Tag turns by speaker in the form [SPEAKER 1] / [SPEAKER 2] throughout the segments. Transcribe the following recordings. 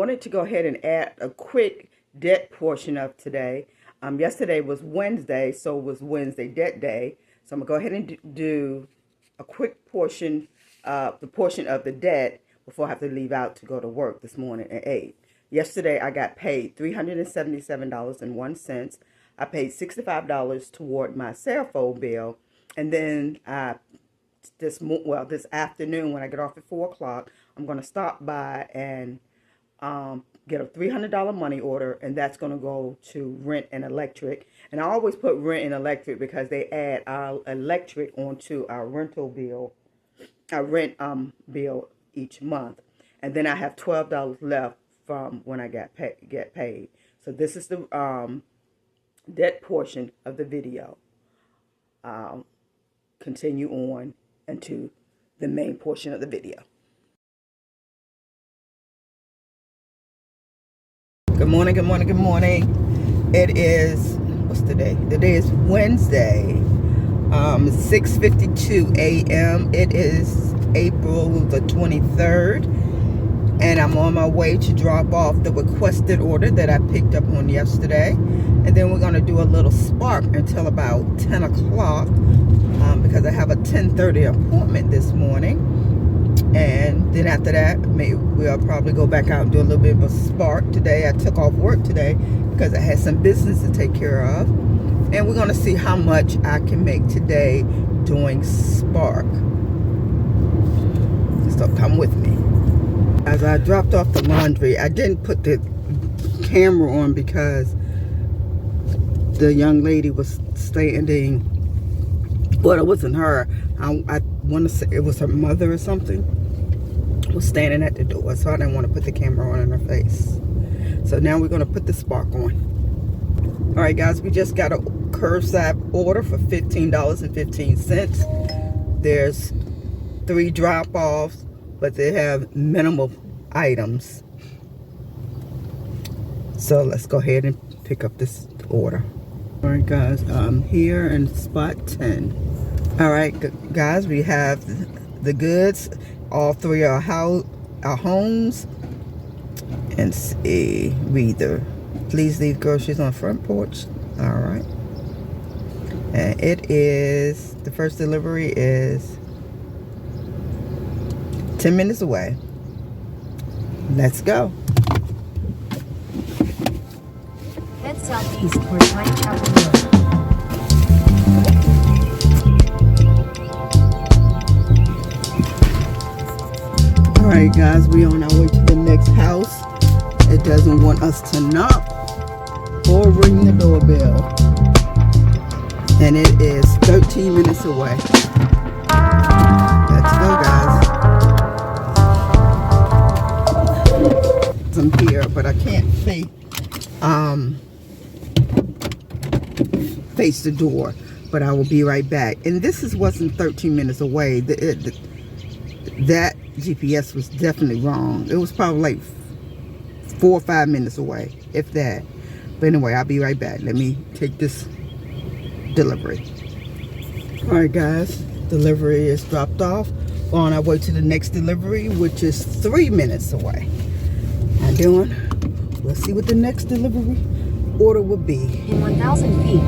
[SPEAKER 1] wanted to go ahead and add a quick debt portion of today. Yesterday was Wednesday, so it was Wednesday debt day. So I'm going to go ahead and do a quick portion, the portion of the debt before I have to leave out to go to work this morning at 8. Yesterday, I got paid $377.01. I paid $65 toward my cell phone bill. And then this afternoon when I get off at 4 o'clock, I'm going to stop by and get a $300 money order, and that's going to go to rent and electric. And I always put rent and electric because they add our electric onto our rental bill, our rent bill each month. And then I have $12 left from when I get paid. So this is the debt portion of the video. Continue on into the main portion of the video. Good morning, good morning, good morning. It is, what's the day? The day is Wednesday, 6:52 a.m. It is April the 23rd, and I'm on my way to drop off the requested order that I picked up on yesterday. And then we're going to do a little spark until about 10 o'clock because I have a 10:30 appointment this morning. And then after that, we'll probably go back out and do a little bit of a spark. Today, I took off work today because I had some business to take care of. And we're going to see how much I can make today doing spark. So come with me. As I dropped off the laundry, I didn't put the camera on because the young lady was standing. Well, it wasn't her. I want to say it was her mother or something. Was standing at the door, so I didn't want to put the camera on in her face. So now we're going to put the spark on. All right, guys, we just got a curbside order for $15.15. There's 3 drop-offs, but they have minimal items. So let's go ahead and pick up this order. All right, guys, I'm here in spot 10. All right, guys, we have the goods. All 3 are our homes. And see, reader. Please leave groceries on the front porch. All right. And it is, the first delivery is 10 minutes away. Let's go.
[SPEAKER 2] Head southeast towards Whitechapel Road.
[SPEAKER 1] Alright guys, we're on our way to the next house. It doesn't want us to knock or ring the doorbell. And it is 13 minutes away. Let's go, guys. I'm here, but I can't face the door. But I will be right back. And this wasn't 13 minutes away. That GPS was definitely wrong. It was probably like 4 or 5 minutes away, if that. But anyway, I'll be right back. Let me take this delivery. All right, guys, delivery is dropped off. We're on our way to the next delivery, which is 3 minutes away. And then we'll see what the next delivery order will be.
[SPEAKER 2] In 1,000 feet.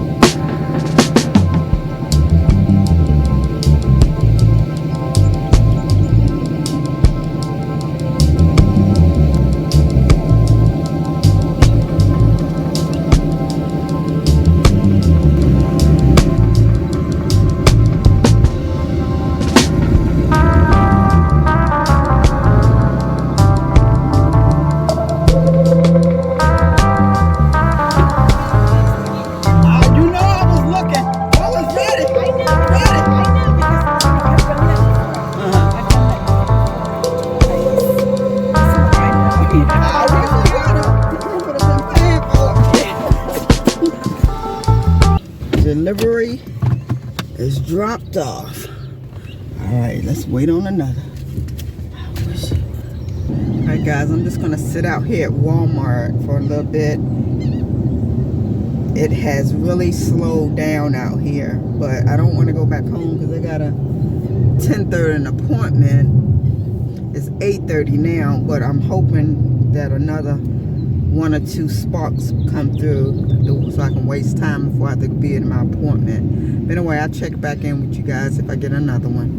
[SPEAKER 1] Delivery is dropped off. All right, let's wait on another. All right, guys, I'm just gonna sit out here at Walmart for a little bit. It has really slowed down out here, but I don't want to go back home because I got a 10:30 appointment, It's 8:30 now, but I'm hoping that another 1 or 2 sparks come through so I can waste time before I have to be in my appointment. But anyway, I'll check back in with you guys if I get another one.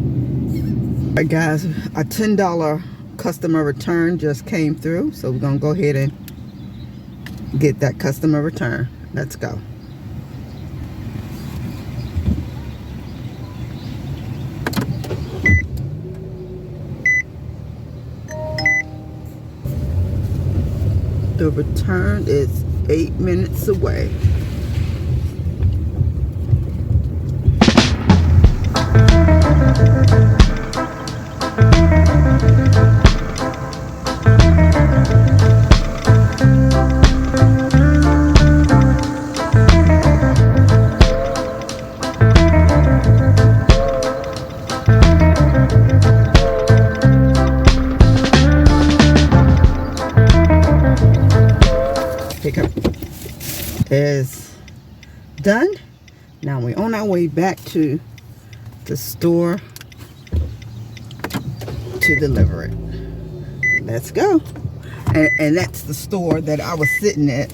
[SPEAKER 1] Alright guys, a $10 customer return just came through, so we're gonna go ahead and get that customer return. Let's go. The return is 8 minutes away. Pickup is done. Now we're on our way back to the store to deliver it. Let's go. And that's the store that I was sitting at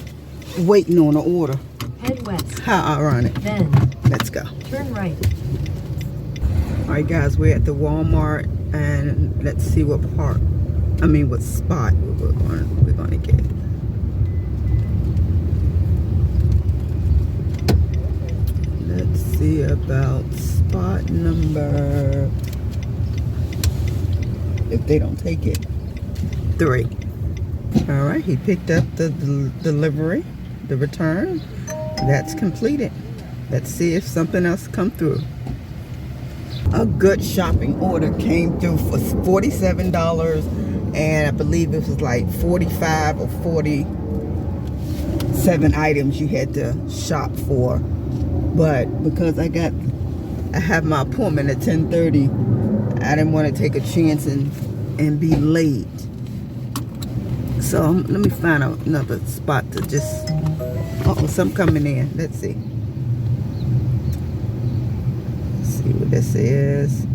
[SPEAKER 1] waiting on an order.
[SPEAKER 2] Head west.
[SPEAKER 1] How ironic.
[SPEAKER 2] Then
[SPEAKER 1] Let's go.
[SPEAKER 2] turn right.
[SPEAKER 1] Alright guys, we're at the Walmart and let's see what what spot we're gonna get. Let's see about spot number, if they don't take it, 3. All right, he picked up the delivery, the return. That's completed. Let's see if something else come through. A good shopping order came through for $47, and I believe it was like 45 or 47 items you had to shop for. But because I have my appointment at 10:30, I didn't want to take a chance and be late. So let me find another spot to just, some coming in. Let's see. Let's see what this is.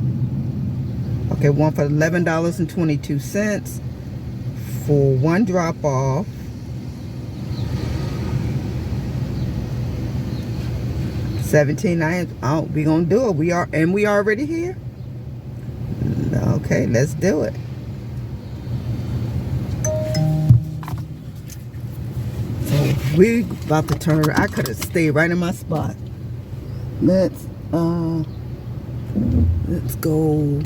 [SPEAKER 1] Okay, one for $11.22 for 1 drop off. $17.90. Oh, we gonna do it. We already here. Okay, let's do it. So we about to turn. I could have stayed right in my spot. Let's go.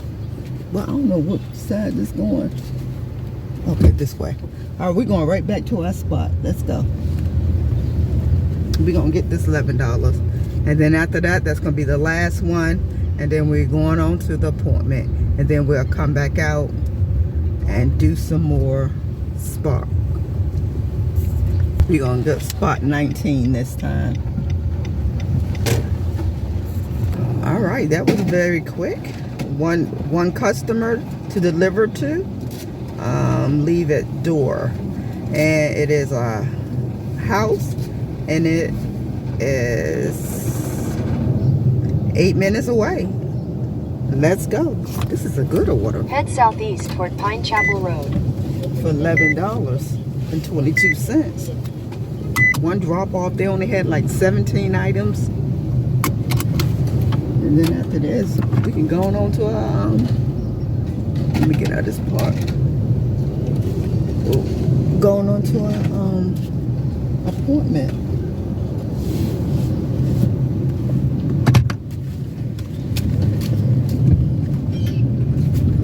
[SPEAKER 1] Well, I don't know what side this going. Okay, this way. All right, we're going right back to our spot. Let's go. We're gonna get this $11. And then after that, that's going to be the last one. And then we're going on to the appointment. And then we'll come back out and do some more spark. We're going to get spot 19 this time. All right, that was very quick. One customer to deliver to. Leave at door. And it is a house. And it is 8 minutes away. Let's go. This is a good order.
[SPEAKER 2] Head southeast toward Pine Chapel Road.
[SPEAKER 1] For $11.22. 1 drop off. They only had like 17 items. And then after this, we can go on to let me get out of this part. Going on to our appointment.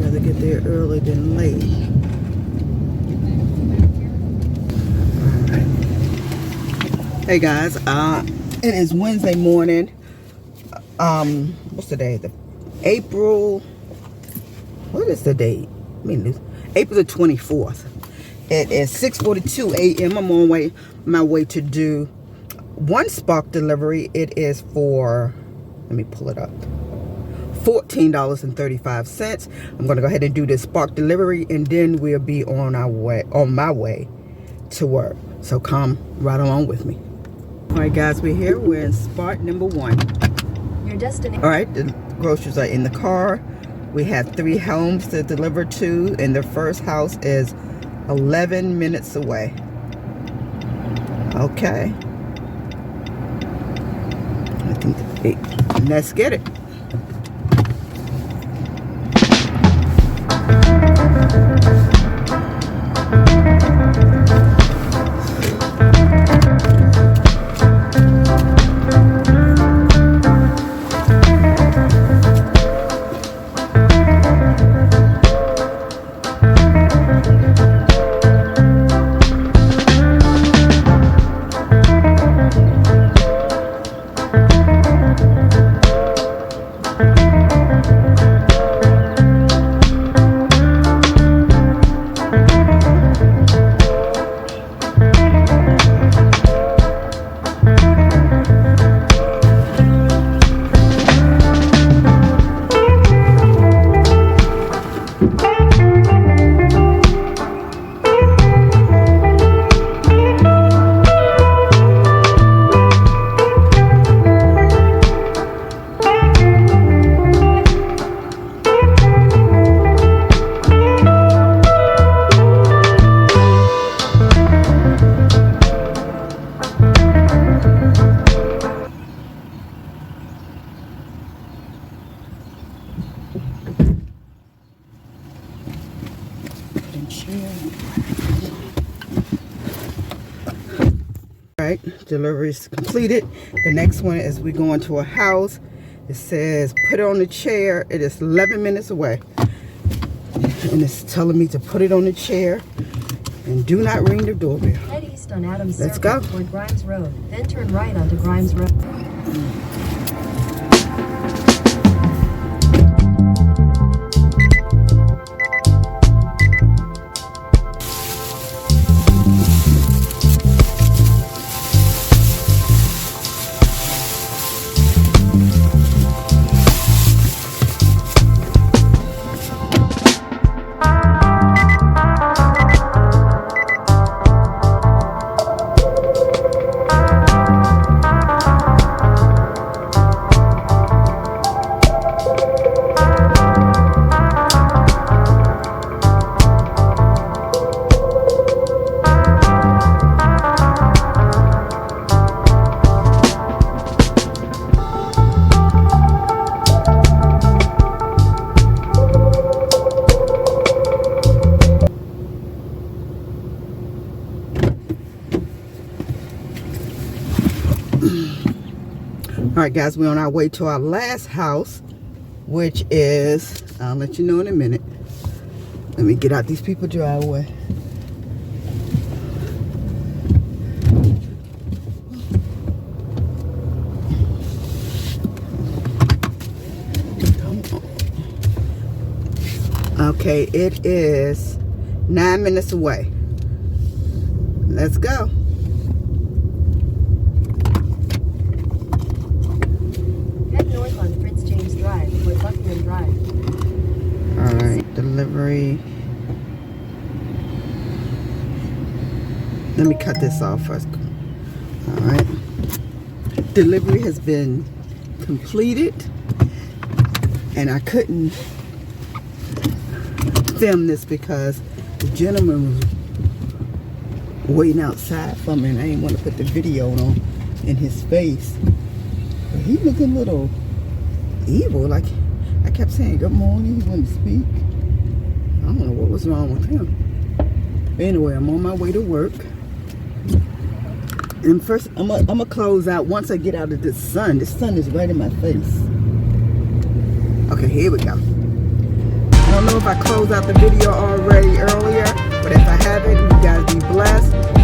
[SPEAKER 1] Rather get there early than late. Hey guys, it is Wednesday morning. What's the day? April. What is the date? April the 24th. It is 6:42 a.m. I'm on my way to do 1 spark delivery. It is for, let me pull it up, $14.35. I'm gonna go ahead and do this spark delivery, and then we'll be on my way to work. So come right along with me. All right, guys, we're here. We're in spot number 1.
[SPEAKER 2] Your destination.
[SPEAKER 1] All right, the groceries are in the car. We have 3 homes to deliver to, and the first house is 11 minutes away. Okay. I think let's get it. Alright, delivery is completed. The next one is we go into a house. It says put it on the chair. It is 11 minutes away. And it's telling me to put it on the chair and do not ring the doorbell.
[SPEAKER 2] Head east on Adams
[SPEAKER 1] Let's
[SPEAKER 2] Circle
[SPEAKER 1] go.
[SPEAKER 2] toward Grimes Road, then turn right onto Grimes Road.
[SPEAKER 1] Alright guys, we're on our way to our last house, which is, I'll let you know in a minute. Let me get out these people's driveway. Okay, it is 9 minutes away. Let's go. Alright, delivery. Let me cut this off first. Alright. Delivery has been completed. And I couldn't film this because the gentleman was waiting outside for me and I didn't want to put the video on in his face. But he looked a little evil, like I kept saying good morning, he wouldn't speak. I don't know what was wrong with him. Anyway, I'm on my way to work. And first, I'm gonna close out once I get out of this sun. This sun is right in my face. Okay, here we go. I don't know if I closed out the video already earlier, but if I haven't, you guys be blessed.